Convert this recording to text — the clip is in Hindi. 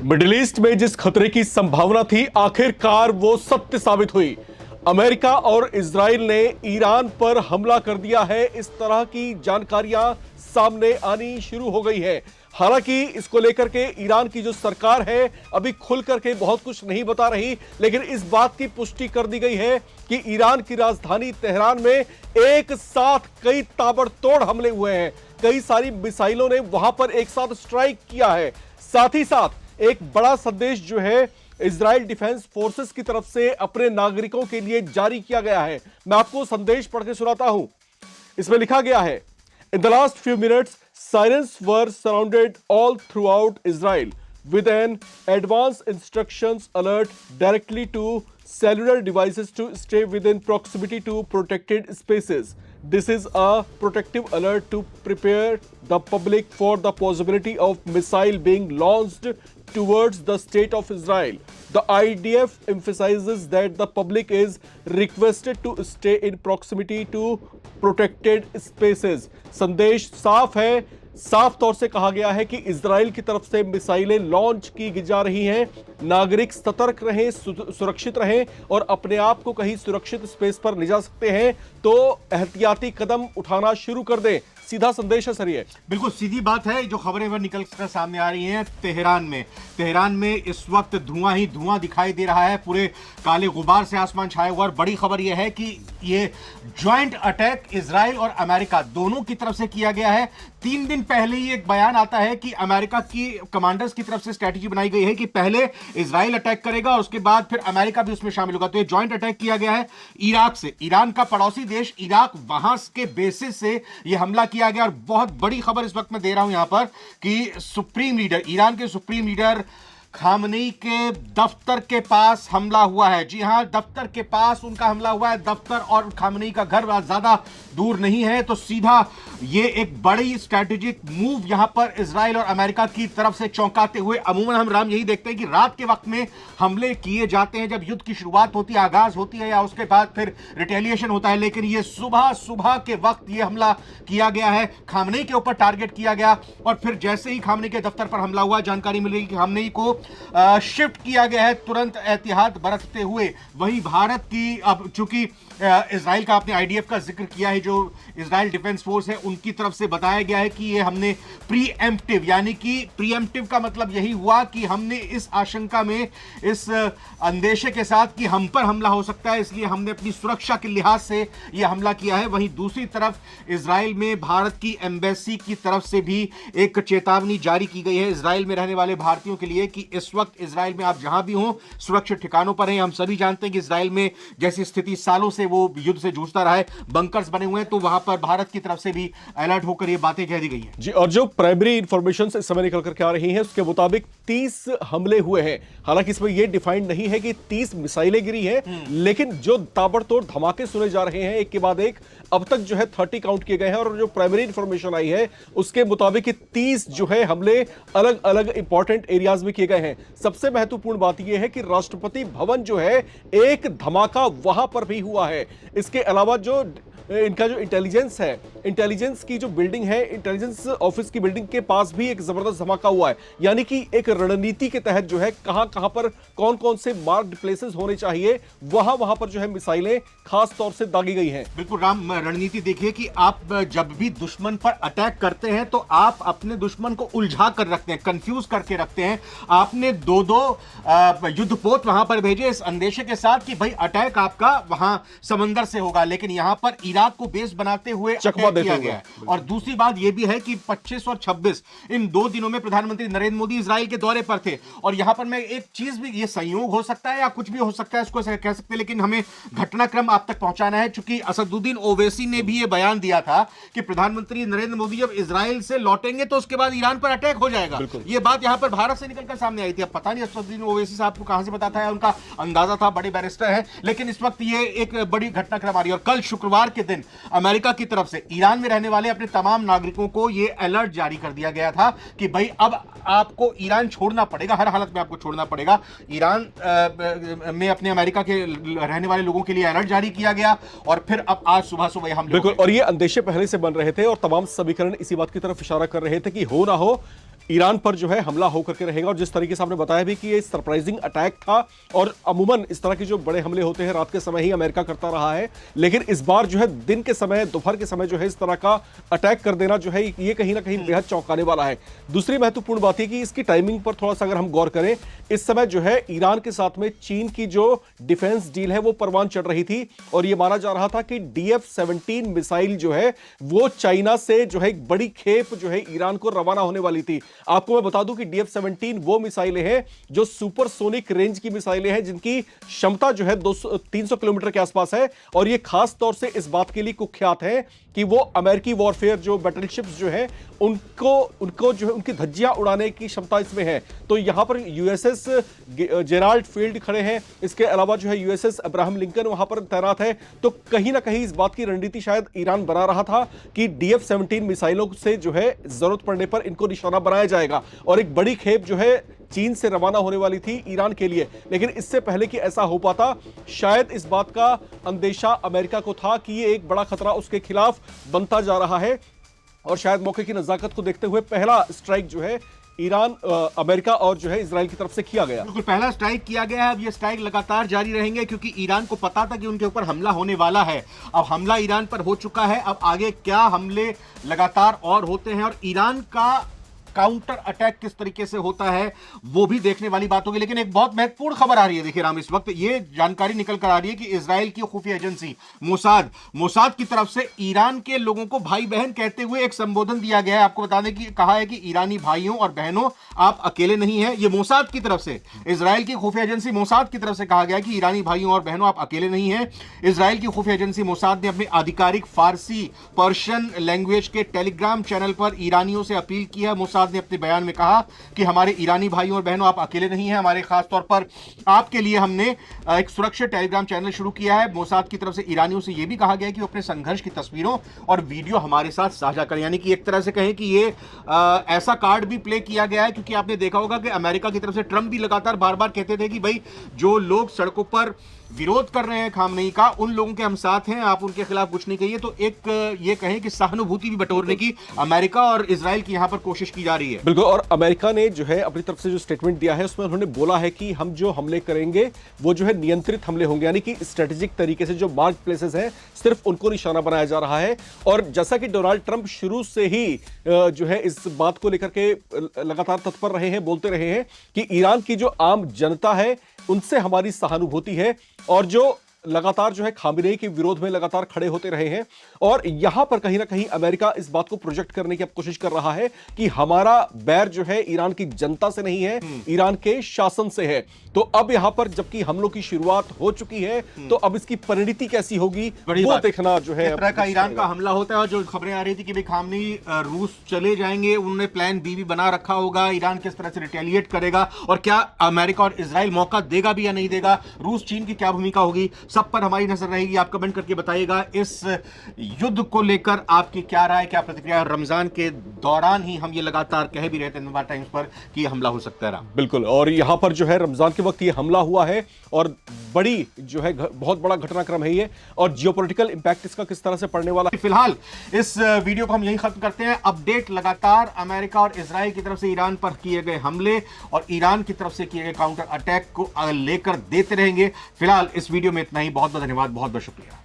मिडिल ईस्ट में जिस खतरे की संभावना थी, आखिरकार वो सत्य साबित हुई। अमेरिका और इजराइल ने ईरान पर हमला कर दिया है। इस तरह की जानकारियां सामने आनी शुरू हो गई है। हालांकि इसको लेकर के ईरान की जो सरकार है अभी खुल करके बहुत कुछ नहीं बता रही, लेकिन इस बात की पुष्टि कर दी गई है कि ईरान की राजधानी तेहरान में एक साथ कई ताबड़तोड़ हमले हुए हैं। कई सारी मिसाइलों ने वहां पर एक साथ स्ट्राइक किया है। साथ ही साथ एक बड़ा संदेश जो है इजराइल डिफेंस फोर्सेस की तरफ से अपने नागरिकों के लिए जारी किया गया है। मैं आपको संदेश पढ़ के सुनाता हूं। इसमें लिखा गया है, in the last few minutes sirens were surrounded all throughout Israel with an advance instructions alert directly to cellular devices to stay within proximity to protected spaces. This is a protective alert to prepare the public for the possibility of missile being launched towards the state of Israel. The IDF emphasizes that the public is requested to stay in proximity to protected spaces. संदेश साफ है, साफ तौर से कहा गया है कि इजराइल की तरफ से मिसाइलें लॉन्च की जा रही हैं। नागरिक सतर्क रहें, सुरक्षित रहें और अपने आप को कहीं सुरक्षित स्पेस पर ले जा सकते हैं तो एहतियाती कदम उठाना शुरू कर दें। सीधा संदेश है सर, ये बिल्कुल सीधी बात है। जो खबरें वह निकल कर सामने आ रही हैं तेहरान में इस वक्त धुआं ही धुआं दिखाई दे रहा है। पूरे काले गुबार से आसमान छाया हुआ। और बड़ी खबर यह है कि ये ज्वाइंट अटैक इजराइल और अमेरिका दोनों की तरफ से किया गया है। 3 दिन पहले ही एक बयान आता है कि अमेरिका की कमांडर्स की तरफ से स्ट्रेटेजी बनाई गई है कि पहले इजराइल अटैक करेगा और उसके बाद फिर अमेरिका भी उसमें शामिल होगा। तो ये ज्वाइंट अटैक किया गया है इराक से। ईरान का पड़ोसी देश इराक, वहां के बेसिस से यह हमला किया गया। और बहुत बड़ी खबर इस वक्त मैं दे रहा हूं यहां पर कि ईरान के सुप्रीम लीडर खामनेई के दफ्तर के पास हमला हुआ है। जी हां, दफ्तर के पास उनका हमला हुआ है। दफ्तर और खामनेई का घर ज्यादा दूर नहीं है, तो सीधा ये एक बड़ी स्ट्रैटेजिक मूव यहां पर इजराइल और अमेरिका की तरफ से चौंकाते हुए। अमूमन हम राम यही देखते हैं कि रात के वक्त में हमले किए जाते हैं, जब युद्ध की शुरुआत होती है, आगाज होती है, या उसके बाद फिर रिटेलिएशन होता है। लेकिन ये सुबह के वक्त ये हमला किया गया है, खामनेई के ऊपर टारगेट किया गया। और फिर जैसे ही खामनेई के दफ्तर पर हमला हुआ, जानकारी मिली कि खामनेई को शिफ्ट किया गया है तुरंत एहतियात बरतते हुए। वहीं भारत की, अब चूंकि इजराइल का आपने आईडीएफ का जिक्र किया है, जो इजराइल डिफेंस फोर्स है, उनकी तरफ से बताया गया है कि ये हमने प्रीएम्प्टिव, यानी कि प्रीएम्प्टिव का मतलब यही हुआ कि हमने इस आशंका में, इस अंदेशे के साथ कि हम पर हमला हो सकता है, इसलिए हमने अपनी सुरक्षा के लिहाज से यह हमला किया है। वहीं दूसरी तरफ इजराइल में भारत की एम्बेसी की तरफ से भी एक चेतावनी जारी की गई है इजराइल में रहने वाले भारतीयों के लिए कि इस वक्त इजराइल में आप जहां भी हो, सुरक्षित ठिकानों पर हैं। हम सभी जानते हैं कि इजराइल में जैसी स्थिति सालों से वो युद्ध से जूझता रहा है, बंकर्स बने हुए हैं, तो वहां पर भारत की तरफ से भी अलर्ट होकर ये बातें कह दी गई हैं। जी, और जो प्राइमरी इंफॉर्मेशन इस समय निकल करके आ रही हैं उसके मुताबिक 30 हमले हुए हैं। हालांकि इसमें यह डिफाइंड नहीं है कि 30 मिसाइलें गिरी हैं, लेकिन जो ताबड़तोड़ धमाके सुने जा रहे हैं एक के बाद एक, अब तक जो है 30 काउंट किए गए हैं। और जो प्राइमरी इंफॉर्मेशन आई है उसके मुताबिक 30 जो है हमले अलग अलग इंपॉर्टेंट एरियाज में किए गए हैं। सबसे महत्वपूर्ण बात यह है कि राष्ट्रपति भवन जो है, एक धमाका वहां पर भी हुआ है। इसके अलावा जो इनका जो इंटेलिजेंस है, इंटेलिजेंस की जो बिल्डिंग है, इंटेलिजेंस ऑफिस की बिल्डिंग के पास भी एक जबरदस्त धमाका हुआ है। यानी कि एक रणनीति के तहत जो है कहां पर कौन कौन से मार्क्ड प्लेसेस होने चाहिए, वहां पर जो है मिसाइलें खास तौर से दागी गई हैं। बिल्कुल राम, रणनीति देखिए कि आप जब भी दुश्मन पर अटैक करते हैं तो आप अपने दुश्मन को उलझा कर रखते हैं, कंफ्यूज करके रखते हैं। आपने दो युद्धपोत वहां पर भेजे इस अंदेशे के साथ कि भाई अटैक आपका वहां समंदर से होगा, लेकिन यहां पर इराक को बेस बनाते हुए अटैक किया गया है। और दूसरी बात यह भी है कि 25 और 26 इन 2 दिनों में प्रधानमंत्री नरेंद्र मोदी इजराइल के दौरे पर थे। और यहां पर मैं एक चीज भी, ये संयोग हो सकता है या कुछ भी हो सकता है, इसको कह सकते हैं, लेकिन हमें घटनाक्रम आप तक पहुंचाना है। चूंकि असदुद्दीन ओवैसी ने भी यह बयान दिया था कि प्रधानमंत्री नरेंद्र मोदी जब इजराइल से लौटेंगे तो उसके बाद ईरान पर अटैक हो जाएगा। यह बात यहां पर भारत से निकलकर सामने आई थी। अब पता नहीं असदुद्दीन ओवैसी साहब को कहां से पता था, उनका अंदाजा था, बड़े बैरिस्टर है, लेकिन इस वक्त यह एक बड़ी घटनाक्रम आ रही है। और कल शुक्रवार के दिन अमेरिका की तरफ से ईरान में रहने वाले अपने तमाम नागरिकों को यह अलर्ट जारी कर दिया गया था कि भाई अब आपको ईरान छोड़ना पड़ेगा, हर हालत में आपको छोड़ना पड़ेगा। ईरान में अपने अमेरिका के रहने वाले लोगों के लिए अलर्ट जारी किया गया और फिर अब आज सुबह सुबह हम बिल्कुल, और ये अंदेशे पहले से बन रहे थे और तमाम समीकरण इसी बात की तरफ इशारा कर रहे थे कि हो ना हो ईरान पर जो है हमला होकर के रहेगा। और जिस तरीके से आपने बताया भी कि ये सरप्राइजिंग अटैक था, और अमूमन इस तरह के जो बड़े हमले होते हैं रात के समय ही अमेरिका करता रहा है, लेकिन इस बार जो है दिन के समय, दोपहर के समय जो है इस तरह का अटैक कर देना जो है ये कहीं ना कहीं बेहद चौंकाने वाला है। दूसरी महत्वपूर्ण बात है कि इसकी टाइमिंग पर थोड़ा सा अगर हम गौर करें, इस समय जो है ईरान के साथ में चीन की जो डिफेंस डील है वो परवान चढ़ रही थी, और ये माना जा रहा था कि DF-17 मिसाइल जो है वो चाइना से जो है एक बड़ी खेप जो है ईरान को रवाना होने वाली थी। आपको मैं बता दूं कि DF-17 वो मिसाइलें हैं जो सुपरसोनिक रेंज की मिसाइलें हैं, जिनकी क्षमता जो है 300 किलोमीटर के आसपास है, और ये खास तौर से इस बात के लिए कुख्यात है कि वो अमेरिकी वॉरफेयर जो बैटलशिप्स जो है उनको जो है उनकी धज्जियां उड़ाने की क्षमता इसमें है। तो यहां पर USS जेराल्ड फील्ड खड़े हैं, इसके अलावा जो है USS अब्राहम लिंकन वहां पर तैनात है। तो कहीं ना कहीं इस बात की रणनीति शायद ईरान बना रहा था कि DF-17 मिसाइलों से जो है जरूरत पड़ने पर इनको निशाना बनाया जाएगा, और एक बड़ी खेप जो है चीन से रवाना होने वाली थी ईरान के लिए। लेकिन इससे पहले कि ऐसा हो पाता, शायद इस बात का अंदेशा अमेरिका को था कि ये एक बड़ा खतरा उसके खिलाफ बनता जा रहा है, और शायद मौके की नजाकत को देखते हुए पहला स्ट्राइक जो है ईरान, अमेरिका और जो है इजराइल की तरफ से किया गया। बिल्कुल, पहला स्ट्राइक किया गया है। अब ये स्ट्राइक लगातार जारी रहेंगे क्योंकि ईरान को पता था कि उनके ऊपर हमला होने वाला है। अब हमला ईरान पर हो चुका है, अब आगे क्या हमले लगातार और होते हैं और ईरान का काउंटर अटैक किस तरीके से होता है वो भी देखने वाली बात होगी। लेकिन एक बहुत महत्वपूर्ण खबर आ रही है, देखिए राम, इस वक्त ये जानकारी निकल कर आ रही है कि इजराइल की खुफिया एजेंसी मोसाद की तरफ से ईरान के लोगों को भाई बहन कहते हुए एक संबोधन दिया गया है। आपको बताने की कहा है कि ईरानी भाइयों और बहनों, आप अकेले नहीं हैं। ये मोसाद की तरफ से, इजराइल की खुफिया एजेंसी मोसाद की तरफ से कहा गया कि ईरानी भाइयों और बहनों, आप अकेले नहीं हैं। इजराइल की खुफिया एजेंसी मोसाद ने अपने आधिकारिक फारसी पर्शियन लैंग्वेज के टेलीग्राम चैनल पर ईरानियों से अपील की है। मोसाद ने अपने बयान में कहा कि हमारे ईरानी भाइयों और बहनों, आप अकेले नहीं हैं। हमारे खास तौर पर आपके लिए हमने एक सुरक्षित टेलीग्राम चैनल शुरू किया है। मोसाद की तरफ से ईरानियों से यह भी कहा गया कि वो अपने संघर्ष की तस्वीरों और वीडियो हमारे साथ साझा करें। यानी कि एक तरह से कहें कि ये ऐसा कार्ड भी प्ले किया गया है, क्योंकि आपने देखा होगा कि अमेरिका की तरफ से ट्रंप भी लगातार बार बार कहते थे कि भाई जो लोग सड़कों पर विरोध कर रहे हैं खामनेई का, उन लोगों के हम साथ हैं, आप उनके खिलाफ कुछ नहीं कहिए। तो एक ये कहें कि सहानुभूति भी बटोरने की अमेरिका और इजराइल की यहां पर कोशिश की जा रही है। बिल्कुल, और अमेरिका ने जो है अपनी तरफ से जो स्टेटमेंट दिया है उसमें उन्होंने बोला है कि हम जो हमले करेंगे वो जो है नियंत्रित हमले होंगे, यानी कि स्ट्रेटेजिक तरीके से जो मार्क प्लेसेस हैं सिर्फ उनको निशाना बनाया जा रहा है। और जैसा कि डोनाल्ड ट्रंप शुरू से ही जो है इस बात को लेकर के लगातार तत्पर रहे हैं, बोलते रहे हैं कि ईरान की जो आम जनता है उनसे हमारी सहानुभूति है, और जो लगातार जो है खामेनेई के विरोध में लगातार खड़े होते रहे हैं। और यहां पर कहीं ना कहीं अमेरिका इस बात को प्रोजेक्ट करने की अब कोशिश कर रहा है कि हमारा बैर जो है ईरान की जनता से नहीं है, ईरान के शासन से है। तो अब यहां पर जबकि हमलों की शुरुआत हो चुकी है, तो अब इसकी परिणति कैसी होगी वो देखना जो है। तरह का ईरान का हमला होता है, और जो खबरें आ रही थी कि भाई खामनेई रूस चले जाएंगे, उन्होंने प्लान बी भी बना रखा होगा, ईरान किस तरह से रिटेलिएट करेगा, और क्या अमेरिका और इजराइल मौका देगा भी या नहीं देगा, रूस चीन की क्या भूमिका होगी, सब पर हमारी नजर रहेगी। आप कमेंट करके बताइएगा इस युद्ध को लेकर आपकी क्या राय, क्या प्रतिक्रिया। रमजान के दौरान ही हम ये लगातार कह भी रहे थे नवा टाइम्स पर कि यह हमला हो सकता है। बिल्कुल, और यहां पर जो है रमजान के वक्त ये हमला हुआ है, और बड़ी जो है बहुत बड़ा घटनाक्रम है ये, और जियोपॉलिटिकल इंपैक्ट इसका किस तरह से पड़ने वाला है। फिलहाल इस वीडियो को हम यहीं खत्म करते हैं। अपडेट लगातार अमेरिका और इजराइल की तरफ से ईरान पर किए गए हमले और ईरान की तरफ से किए गए काउंटर अटैक को लेकर देते रहेंगे। फिलहाल इस वीडियो में इतना ही। बहुत बहुत धन्यवाद, बहुत बहुत शुक्रिया।